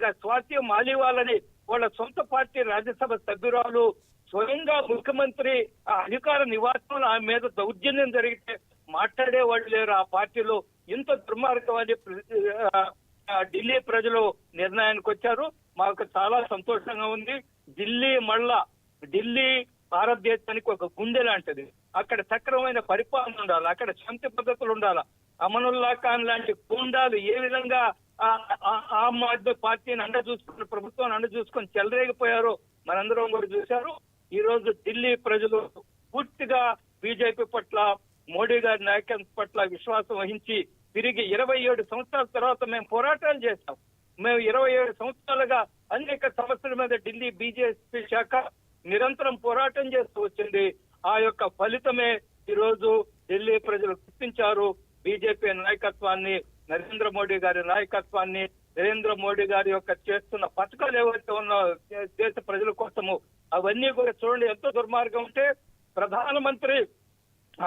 అదేవిధంగా స్వాతి మాలివాలని వాళ్ళ సొంత పార్టీ రాజ్యసభ సభ్యురాలు స్వయంగా ముఖ్యమంత్రి అధికార నివాసంలో ఆమె మీద దౌర్జన్యం జరిగితే మాట్లాడేవాళ్ళు లేరు. ఆ పార్టీలో ఇంత దుర్మార్గమని ఢిల్లీ ప్రజలు నిర్ణయానికి వచ్చారు. మాకు చాలా సంతోషంగా ఉంది. ఢిల్లీ భారతదేశానికి ఒక గుండె లాంటిది. అక్కడ సక్రమమైన పరిపాలన ఉండాలి, అక్కడ శాంతి పద్ధతులు ఉండాలి. అమనుల్లా ఖాన్ లాంటి గూండాలు ఏ విధంగా ఆమ్ ఆద్మీ పార్టీని అండ చూసుకుని ప్రభుత్వాన్ని అండ చూసుకొని చెలరేగిపోయారో మనందరం కూడా చూశారు. ఈ రోజు ఢిల్లీ ప్రజలు పూర్తిగా బీజేపీ పట్ల, మోడీ గారి నాయకత్వం పట్ల విశ్వాసం వహించి తిరిగి 27 సంవత్సరాల తర్వాత మేము పోరాటాలు చేస్తాం. మేము 27 సంవత్సరాలుగా అనేక సమస్యల మీద ఢిల్లీ బీజేపీ శాఖ నిరంతరం పోరాటం చేస్తూ వచ్చింది. ఆ యొక్క ఫలితమే ఈ రోజు ఢిల్లీ ప్రజలు గుర్తించారు. బీజేపీ నాయకత్వాన్ని, నరేంద్ర మోడీ గారి నాయకత్వాన్ని, నరేంద్ర మోడీ గారి యొక్క చేస్తున్న పథకాలు ఏవైతే ఉన్నా దేశ ప్రజల కోసము అవన్నీ కూడా చూడండి. ఎంతో దుర్మార్గం ఉంటే ప్రధానమంత్రి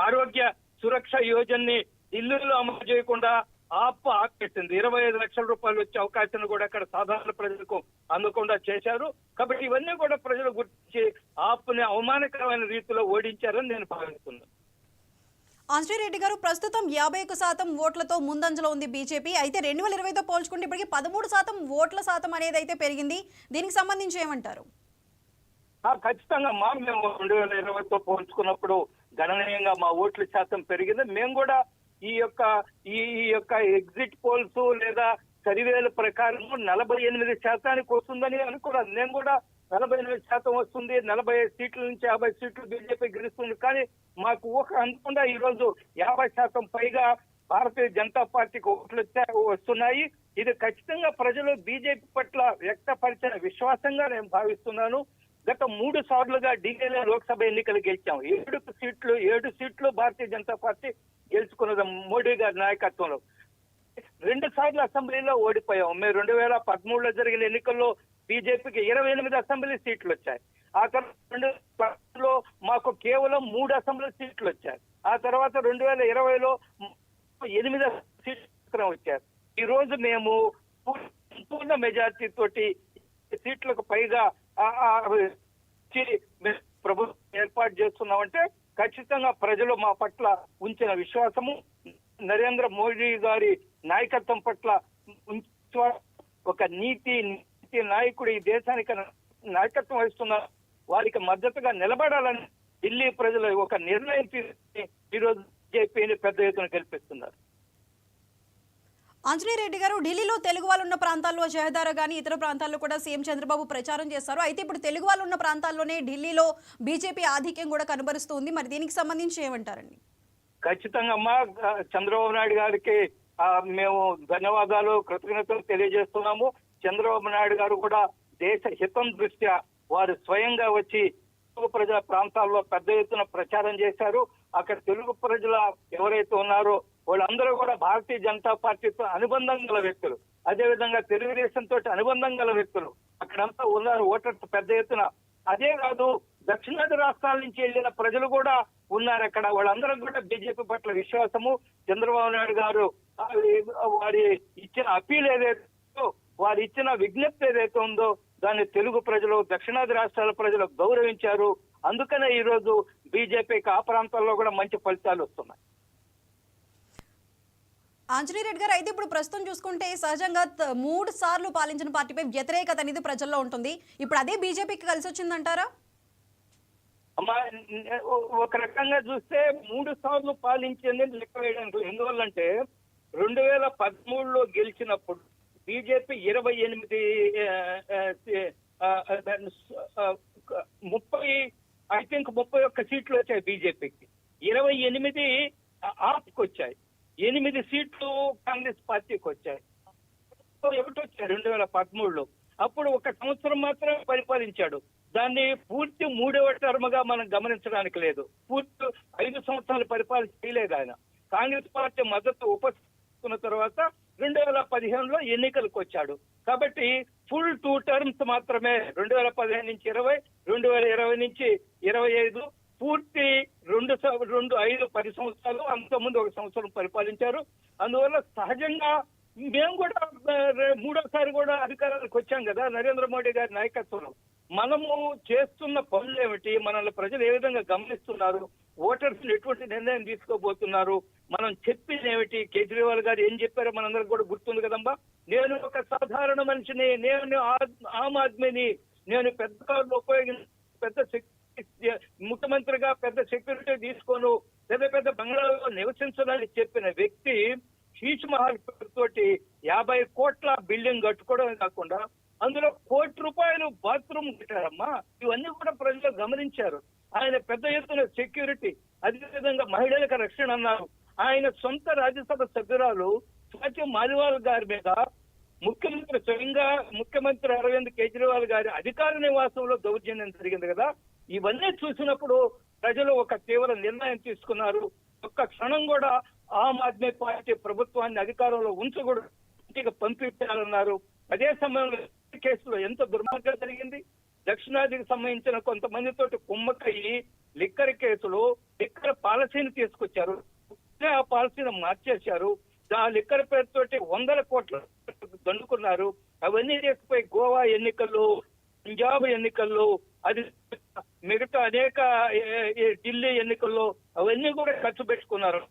ఆరోగ్య సురక్ష యోజనని ఢిల్లీలో అమలు చేయకుండా ఆపెట్టింది. 25 లక్షల రూపాయలు వచ్చే అవకాశాన్ని కూడా అక్కడ సాధారణ ప్రజలకు అందకుండా చేశారు. కాబట్టి ఇవన్నీ కూడా ప్రజలు గుర్తించి ఆప్ని అవమానకరమైన రీతిలో ఓడించారని నేను భావిస్తున్నాను. ఆంజనేయ రెడ్డి గారు, ప్రస్తుతం 51% ఓట్లతో ముందంజలో ఉంది బీజేపీ. అయితే 2020తో పోల్చుకుంటే ఇప్పటికీ 13% ఓట్ల శాతం అనేది అయితే పెరిగింది. దీనికి సంబంధించి ఏమంటారు? ఖచ్చితంగా మేము 2020తో పోల్చుకున్నప్పుడు గణనీయంగా మా ఓట్ల శాతం పెరిగింది. మేము కూడా ఈ యొక్క ఎగ్జిట్ పోల్స్ లేదా సర్వేల ప్రకారం 48% వస్తుందని అనుకున్నాను. నేను కూడా 48% వస్తుంది, 45 సీట్ల నుంచి 50 సీట్లు బీజేపీ గెలుస్తుంది. కానీ మాకు ఊహ అందకుండా ఈ రోజు 50% పైగా భారతీయ జనతా పార్టీకి ఓట్లు వస్తున్నాయి. ఇది ఖచ్చితంగా ప్రజలు బీజేపీ పట్ల వ్యక్తపరిచిన విశ్వాసంగా నేను భావిస్తున్నాను. గత 3 సార్లుగా ఢిల్లీలో లోక్సభ ఎన్నికలు గెలిచాం. 7 సీట్లు భారతీయ జనతా పార్టీ గెలుచుకున్నది మోడీ గారి నాయకత్వంలో. 2 సార్లు అసెంబ్లీలో ఓడిపోయాం. మేము 2013లో జరిగిన ఎన్నికల్లో బీజేపీకి 28 అసెంబ్లీ సీట్లు వచ్చాయి. ఆ తర్వాత 2010లో మాకు కేవలం 3 అసెంబ్లీ సీట్లు వచ్చాయి. ఆ తర్వాత 2020లో 8 సీట్లు వచ్చారు. ఈ రోజు మేము పూర్ణ మెజార్టీ తోటి సీట్లకు పైగా ప్రభుత్వం ఏర్పాటు చేస్తున్నామంటే ఖచ్చితంగా ప్రజలు మా పట్ల ఉంచిన విశ్వాసము, నరేంద్ర మోడీ గారి నాయకత్వం పట్ల ఒక నీతి నాయకుడు ఈ దేశానికి నాయకత్వం వహిస్తున్నారు. వారికి మద్దతుగా నిలబడాలని ఢిల్లీ ప్రజలు ఒక నిర్ణయం తీసుకుని ఈరోజు బీజేపీని పెద్ద ఎత్తున గెలిపిస్తున్నారు. ఆంజనేయ రెడ్డి గారు, ఢిల్లీలో తెలుగు వాళ్ళు ఉన్న ప్రాంతాల్లో జహదారా కానీ ఇతర ప్రాంతాల్లో కూడా సీఎం చంద్రబాబు ప్రచారం చేస్తారు. అయితే ఇప్పుడు తెలుగు వాళ్ళు ఉన్న ప్రాంతాల్లోనే ఢిల్లీలో బీజేపీ ఆధిక్యం కూడా కనబరుస్తుంది. మరి దీనికి సంబంధించి ఏమంటారండి? ఖచ్చితంగా చంద్రబాబు నాయుడు గారికి మేము ధన్యవాదాలు, కృతజ్ఞతలు తెలియజేస్తున్నాము. చంద్రబాబు నాయుడు గారు కూడా దేశ హితం దృష్ట్యా వారు స్వయంగా వచ్చి తెలుగు ప్రజల ప్రాంతాల్లో పెద్ద ఎత్తున ప్రచారం చేశారు. అక్కడ తెలుగు ప్రజల ఎవరైతే ఉన్నారో వాళ్ళందరూ కూడా భారతీయ జనతా పార్టీతో అనుబంధం గల వ్యక్తులు, అదేవిధంగా తెలుగుదేశం తోటి అనుబంధం గల వ్యక్తులు అక్కడంతా ఉన్నారు ఓటర్స్ పెద్ద ఎత్తున. అదే కాదు, దక్షిణాది రాష్ట్రాల నుంచి వెళ్ళిన ప్రజలు కూడా ఉన్నారు అక్కడ. వాళ్ళందరూ కూడా బీజేపీ పట్ల విశ్వాసము, చంద్రబాబు నాయుడు గారు వారి ఇచ్చిన అప్పీల్ ఏదైతే, వారి ఇచ్చిన విజ్ఞప్తి ఏదైతే ఉందో దాన్ని తెలుగు ప్రజలు, దక్షిణాది రాష్ట్రాల ప్రజలు గౌరవించారు. అందుకనే ఈ రోజు బీజేపీకి ఆ ప్రాంతాల్లో కూడా మంచి ఫలితాలు వస్తున్నాయి. ఆంజనేయ రెడ్డి గారు, అయితే ఇప్పుడు ప్రస్తుతం చూసుకుంటే సహజంగా 3 సార్లు పాలించిన పార్టీపై వ్యతిరేకత అనేది ప్రజల్లో ఉంటుంది. ఇప్పుడు అదే బీజేపీకి కలిసి వచ్చిందంటారా? అమ్మా, ఒక రకంగా చూస్తే 3 సార్లు పాలించింది లెక్క వేయడానికి. ఎందువల్లంటే 2013లో గెలిచినప్పుడు బీజేపీ 28 31 సీట్లు వచ్చాయి బీజేపీకి, 28 ఆప్కి వచ్చాయి, 8 సీట్లు కాంగ్రెస్ పార్టీకి వచ్చాయి. ఒకటి వచ్చాయి 2013లో. అప్పుడు 1 సంవత్సరం మాత్రమే పరిపాలించాడు. దాన్ని పూర్తి 3వ టర్మ్ గా మనం గమనించడానికి లేదు. పూర్తి 5 సంవత్సరాలు పరిపాలన చేయలేదు ఆయన. కాంగ్రెస్ పార్టీ మద్దతు ఉపసంహరించుకున్న తర్వాత 2015లో ఎన్నికలకు వచ్చాడు. కాబట్టి ఫుల్ 2 టర్మ్స్ మాత్రమే, 2015 నుంచి 20, 2020 నుంచి 25, పూర్తి 10 సంవత్సరాలు, అంతకుముందు 1 సంవత్సరం పరిపాలించారు. అందువల్ల సహజంగా మేము కూడా మూడోసారి కూడా అధికారానికి వచ్చాం కదా నరేంద్ర మోడీ గారి నాయకత్వంలో. మనము చేస్తున్న పనులు ఏమిటి, మనల్ని ప్రజలు ఏ విధంగా గమనిస్తున్నారు, ఓటర్స్ ఎటువంటి నిర్ణయం తీసుకోబోతున్నారు, మనం చెప్పింది ఏమిటి, కేజ్రీవాల్ గారు ఏం చెప్పారో మనందరికి కూడా గుర్తుంది కదమ్మా. నేను ఒక సాధారణ మనిషిని, నేను ఆమ్ ఆద్మీని, నేను పెద్ద కార్లు ఉపయోగించి పెద్ద ముఖ్యమంత్రిగా పెద్ద సెక్యూరిటీ తీసుకోను, పెద్ద పెద్ద బంగ్లాలో నివసించాలని చెప్పిన వ్యక్తి షీష్ మహల్ తోటి 50 కోట్ల బిల్డింగ్ కట్టుకోవడమే కాకుండా అందులో ₹1 బాత్రూమ్ కట్టారమ్మా. ఇవన్నీ కూడా ప్రజలు గమనించారు. ఆయన పెద్ద ఎత్తున సెక్యూరిటీ, అదేవిధంగా మహిళలకు రక్షణ అన్నారు. ఆయన సొంత రాజ్యసభ సభ్యురాలు స్వాతి మాలివాల్ గారి మీద ముఖ్యమంత్రి స్వయంగా ముఖ్యమంత్రి అరవింద్ కేజ్రీవాల్ గారి అధికార నివాసంలో దౌర్జన్యం జరిగింది కదా. ఇవన్నీ చూసినప్పుడు ప్రజలు ఒక తీవ్ర నిర్ణయం తీసుకున్నారు. ఒక్క క్షణం కూడా ఆమ్ ఆద్మీ పార్టీ ప్రభుత్వాన్ని అధికారంలో ఉంచకూడదు, ఇంటికి పంపించాలన్నారు. అదే సమయంలో కేసులో ఎంత దుర్మార్గం జరిగింది. దక్షిణాదికి సంబంధించిన కొంతమందితోటి కుమ్మక్కయ్యి లిక్కర్ కేసులో లిక్కర్ పాలసీని తీసుకొచ్చారు. ఆ పాలసీని మార్చేశారు. ఆ లిక్కర్ పేరుతోటి 100 కోట్లు దండుకున్నారు. అవన్నీ తీసుకుపోయి గోవా ఎన్నికల్లో, పంజాబ్ ఎన్నికల్లో, అది మిగతా అనేక ఢిల్లీ ఎన్నికల్లో అవన్నీ కూడా ఖర్చు పెట్టుకున్నారు.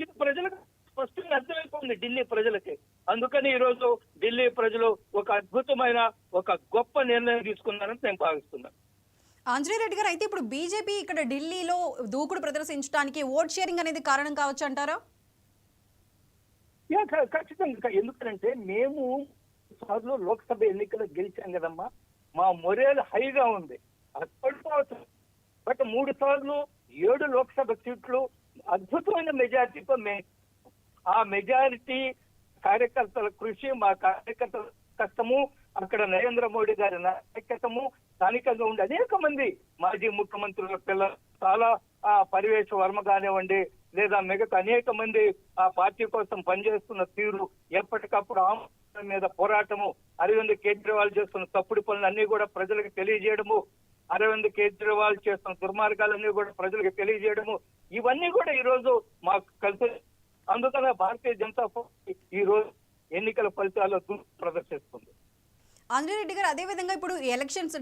ఇది ప్రజలకు స్పష్టంగా అర్థమైపోయింది, ఢిల్లీ ప్రజలకి. అందుకని ఈ రోజు ఢిల్లీ ప్రజలు ఒక అద్భుతమైన ఒక గొప్ప నిర్ణయం తీసుకున్నారని నేను భావిస్తున్నాను. ఆంజనేయ రెడ్డి గారు, అయితే ఇప్పుడు బీజేపీ ఇక్కడ ఢిల్లీలో దూకుడు ప్రదర్శించడానికి ఓట్ షేరింగ్ అనేది కారణం కావచ్చు అంటారా? ఖచ్చితంగా. ఎందుకంటే మేము సార్లు లోక్సభ ఎన్నికలు గెలిచాం కదమ్మా. మా మొరేల్ హైగా ఉంది. బట్ 3 సార్లు 7 లోక్సభ సీట్లు అద్భుతమైన మెజారిటీతో ఆ మెజారిటీ కార్యకర్తల కృషి, మా కార్యకర్తల కష్టము, అక్కడ నరేంద్ర మోడీ గారి నాయకత్వము, స్థానికంగా ఉండే అనేక మంది మాజీ ముఖ్యమంత్రుల పిల్లలు, చాలా పరివేశ వర్మ కానివ్వండి, లేదా మిగతా అనేక మంది ఆ పార్టీ కోసం పనిచేస్తున్న తీరు, ఎప్పటికప్పుడు ఆమె మీద పోరాటము, అరవింద్ కేజ్రీవాల్ చేస్తున్న తప్పుడు పనులన్నీ కూడా ప్రజలకు తెలియజేయడము, అరవింద్ కేజ్రీవాల్ చేస్తున్న దుర్మార్గాలన్నీ కూడా ప్రజలకు తెలియజేయడము, ఇవన్నీ కూడా ఈ రోజు మాకు కలిసి. అందుకనే భారతీయ జనతా పార్టీ ఈ రోజు ఎన్నికల ఫలితాల్లో ప్రదర్శిస్తుంది. ఆంజనేయ రెడ్డి గారు, అదే విధంగా ఇప్పుడు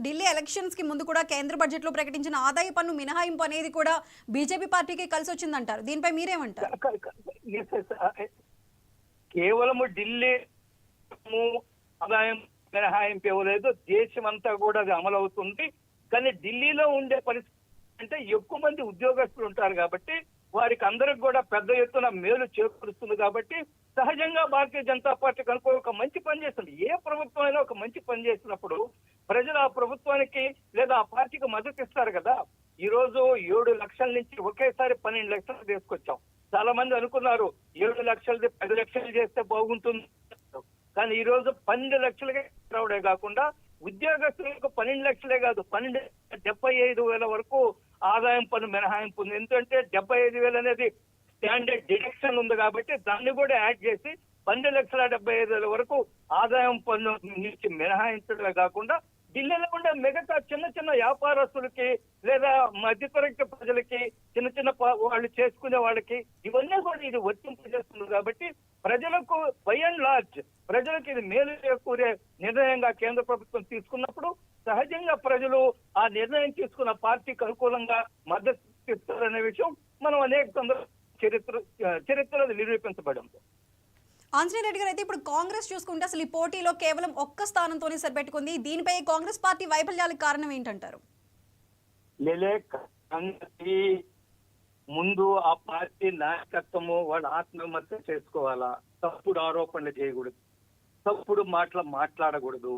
ఢిల్లీ ఎలక్షన్స్ కి ముందు కూడా కేంద్ర బడ్జెట్ లో ప్రకటించిన ఆదాయ పన్ను మినహాయింపు అనేది కూడా బీజేపీ పార్టీకి కలిసి వచ్చిందంటారు. దీనిపై మీరేమంటారు? కేవలము ఢిల్లీ ఆదాయం మినహాయింపు ఇవ్వలేదు, దేశం అంతా కూడా అది అమలు అవుతుంది. కానీ ఢిల్లీలో ఉండే పరిస్థితి అంటే ఎక్కువ మంది ఉద్యోగస్తులు ఉంటారు కాబట్టి వారికి అందరికి కూడా పెద్ద ఎత్తున మేలు చేకూరుస్తుంది. కాబట్టి సహజంగా భారతీయ జనతా పార్టీ కనుక ఒక మంచి పని చేస్తుంది. ఏ ప్రభుత్వం అయినా ఒక మంచి పని చేసినప్పుడు ప్రజలు ఆ ప్రభుత్వానికి లేదా ఆ పార్టీకి మద్దతు ఇస్తారు కదా. ఈ రోజు 7 లక్షల నుంచి ఒకేసారి 12 లక్షలు తీసుకొచ్చాం. చాలా మంది అనుకున్నారు 7 లక్షలది 10 లక్షలు చేస్తే బాగుంటుంది, కానీ ఈ రోజు 12 లక్షలకే రావడే కాకుండా ఉద్యోగస్తులకు 12 లక్షలే కాదు, 75,000 వరకు ఆదాయం పన్ను మినహాయింపు ఉంది. ఎందుకంటే 75,000 అనేది స్టాండర్డ్ డిడక్షన్ ఉంది కాబట్టి దాన్ని కూడా యాడ్ చేసి 12,75,000 వరకు ఆదాయం పన్ను నుంచి మినహాయించడమే కాకుండా ఢిల్లీలో ఉండే మిగతా చిన్న చిన్న వ్యాపారస్తులకి లేదా మధ్యతరగతి ప్రజలకి, చిన్న చిన్న వాళ్ళు చేసుకునే వాళ్ళకి ఇవన్నీ కూడా ఇది వర్తింపజేస్తుంది. కాబట్టి ప్రజలకు బై అండ్ లార్జ్ ప్రజలకు ఇది మేలు చేకూరే నిర్ణయంగా కేంద్ర ప్రభుత్వం తీసుకున్నప్పుడు సహజంగా ప్రజలు ఆ నిర్ణయం తీసుకున్న పార్టీకి అనుకూలంగా మద్దతు ఇస్తారనే విషయం మనం అనేక చరిత్రలో నిరూపించబడింది. ఆంజనేయ రెడ్డి గారు, అయితే ఇప్పుడు కాంగ్రెస్ చూసుకుంటే అసలు ఈ పోటీలో కేవలం ఒక్క స్థానంతోనే సరిపెట్టుకుంది. దీనిపై కాంగ్రెస్ పార్టీ వైఫల్యాలకు కారణం ఏంటంటారు? ముందు ఆ పార్టీ నాయకత్వము వాళ్ళు ఆత్మవిమర్శ చేసుకోవాలా, తప్పుడు ఆరోపణలు చేయకూడదు, తప్పుడు మాట్లాడకూడదు,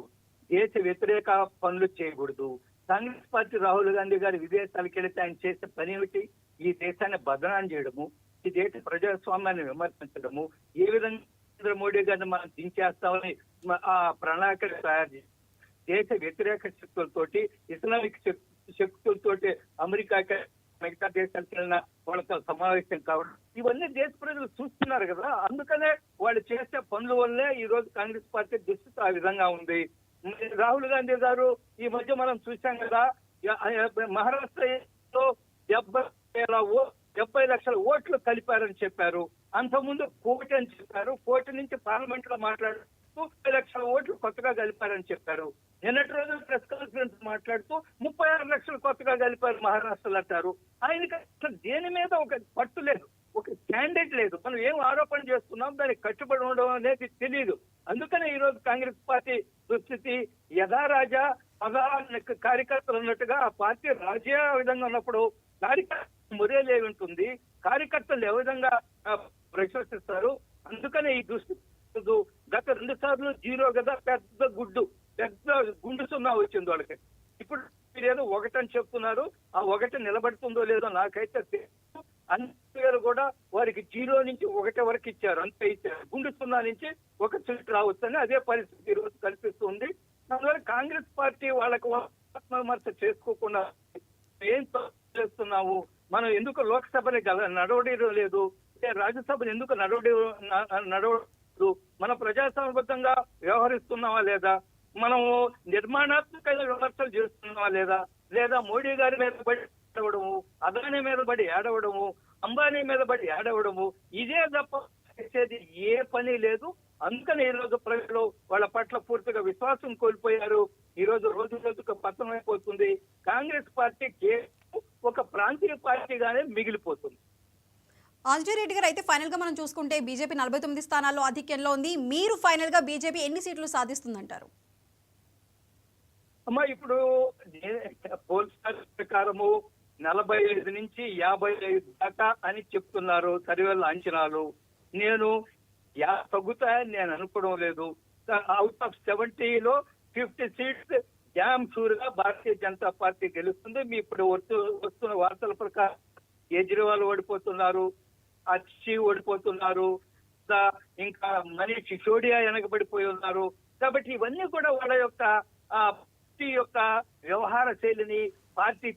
దేశ వ్యతిరేక పనులు చేయకూడదు. కాంగ్రెస్ పార్టీ రాహుల్ గాంధీ గారు విదేశాలకు వెళితే ఆయన చేసే పని ఏమిటి? ఈ దేశాన్ని బదనాం చేయడము, ఈ దేశ ప్రజాస్వామ్యాన్ని విమర్శించడము, ఏ విధంగా నరేంద్ర మోడీ గారిని మనం దించేస్తామని ఆ ప్రణాళికలు తయారు చేసి దేశ వ్యతిరేక శక్తులతోటి, ఇస్లామిక్ శక్తులతోటి అమెరికా మిగతా దేశాలకు వెళ్ళిన వాళ్ళతో సమావేశం కావడం, ఇవన్నీ దేశ ప్రజలు చూస్తున్నారు కదా. అందుకనే వాళ్ళు చేసే పనుల వల్లే ఈ రోజు కాంగ్రెస్ పార్టీ దుస్థితి ఆ విధంగా ఉంది. రాహుల్ గాంధీ గారు ఈ మధ్య మనం చూసాం కదా, మహారాష్ట్రలో 70 లక్షల ఓట్లు కలిపారని చెప్పారు. అంతకుముందు కోటి అని చెప్పారు. కోటి నుంచి పార్లమెంట్ లో మాట్లాడుతూ 30 లక్షల ఓట్లు కొత్తగా కలిపారని చెప్పారు. నిన్నటి రోజు ప్రెస్ కాన్ఫరెన్స్ మాట్లాడుతూ 36 లక్షలు కొత్తగా కలిపారు మహారాష్ట్రలో అంటారు. ఆయనకి అసలు దేని మీద ఒక పట్టు లేదు, ఒక క్యాండిడేట్ లేదు. మనం ఏం ఆరోపణ చేస్తున్నాం దానికి కట్టుబడి ఉండడం అనేది తెలియదు. అందుకనే ఈ రోజు కాంగ్రెస్ పార్టీ దుస్థితి యథారాజా పదా కార్యకర్తలు ఉన్నట్టుగా ఆ పార్టీ రాజకీయ విధంగా ఉన్నప్పుడు కార్యకర్త మురేలే ఉంటుంది, కార్యకర్తలు ఏ విధంగా ప్రశంసిస్తారు. అందుకనే ఈ దుస్థితి. గత 2 సార్లు 0 కదా, పెద్ద గుండు సున్నా వచ్చింది వాళ్ళకి. ఇప్పుడు మీరేదో ఒకటని చెప్తున్నారు, ఆ ఒకటి నిలబడుతుందో లేదో నాకైతే తెలియదు. అన్ని కూడా వారికి 0 నుంచి 1 వరకు ఇచ్చారు, అంతే ఇచ్చారు. గుండు సున్నా నుంచి 1 సీట్ రావచ్చని అదే పరిస్థితి ఈ రోజు కల్పిస్తుంది. అందువల్ల కాంగ్రెస్ పార్టీ వాళ్ళకు ఆత్మవిమర్శ చేసుకోకుండా ఏం చేస్తున్నావు, మనం ఎందుకు లోక్సభని నడవడం లేదు, రాజ్యసభను ఎందుకు నడవలేదు, మన ప్రజాస్వామ్యబద్ధంగా వ్యవహరిస్తున్నావా లేదా, మనము నిర్మాణాత్మక విమర్శలు చేస్తున్నావా లేదా మోడీ గారి మీద పడి ఏడవడము, అదానీ మీద పడి ఏడవడము, అంబానీ మీద పడి ఏడవడము, ఇదే తప్ప చేసేది ఏ పని లేదు. అందుకని ఈ రోజు ప్రజలు వాళ్ళ పట్ల పూర్తిగా విశ్వాసం కోల్పోయారు. ఈ రోజు రోజుకు పతనం అయిపోతుంది. కాంగ్రెస్ పార్టీ కేవలం ఒక ప్రాంతీయ పార్టీగానే మిగిలిపోతుంది. ఆంజనేయ రెడ్డి గారు, అయితే ఫైనల్ గా మనం చూసుకుంటే బీజేపీ 49 స్థానాల్లో ఆధిక్యంలో ఉంది. మీరు ఫైనల్ గా బీజేపీ ఎన్ని సీట్లు సాధిస్తుందంటారు? అమ్మా, ఇప్పుడు పోల్స్ ప్రకారము 45 నుంచి 55 దాకా అని చెప్తున్నారు సర్వేల అంచనాలు. నేను తగ్గుతాయని నేను అనుకోవడం లేదు. అవుట్ ఆఫ్ 70లో 50 సీట్స్ డ్యామ్ షూర్ గా భారతీయ జనతా పార్టీ గెలుస్తుంది. మీ ఇప్పుడు వస్తున్న వార్తల ప్రకారం కేజ్రీవాల్ ఓడిపోతున్నారు, అచ్చి ఓడిపోతున్నారు, ఇంకా మనీష్ సిసోడియా వెనకబడిపోయి ఉన్నారు. కాబట్టి ఇవన్నీ కూడా వాళ్ళ యొక్క పార్టీ యొక్క వ్యవహార శైలిని, పార్టీ